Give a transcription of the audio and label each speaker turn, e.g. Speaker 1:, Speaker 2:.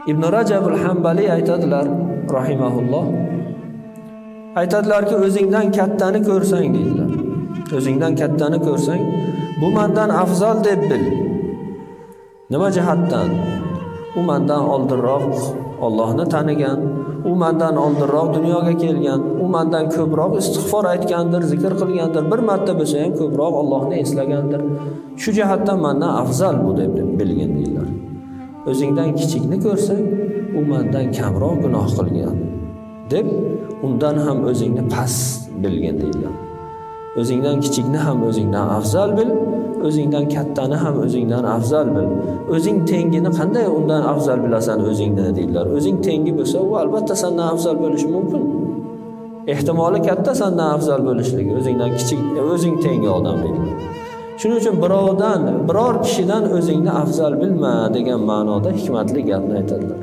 Speaker 1: Ibn Rajab al-Hanbali aytadilar, rahimahulloh. Aytadilarki, o'zingdan kattani ko'rsang deydilar. O'zingdan kattani ko'rsang, bu mendan afzal deb bil. Nima jihatdan? U mendan oldinroq Allohni tanigan, u mendan oldinroq dunyoga kelgan, u mendan ko'proq istig'for aytgandir, zikr qilgandir, bir marta bo'lsa ham ko'proq Allohni eslagandir. Shu jihatdan mendan afzal bu deb bilgin deydilar. O'zingdan kichikni ko'rsang, u mendan kamroq gunoh qilgan deb undan ham o'zingni past bilgin deydilar. O'zingdan kichikni ham o'zingdan afzal bil, o'zingdan kattani ham o'zingdan afzal bil. O'zing tengini qanday undan afzal bilasan o'zingni deydilar. O'zing tengi bo'lsa, u albatta sendan afzal bo'lishi mumkin. Ehtimoli katta sendan afzal bo'lishligi, o'zingdan kichik, o'zing tengi odam deydilar. Shuning uchun biror kishidan o'zingni afzal bilma degan ma'noda hikmatli gapni aytadilar.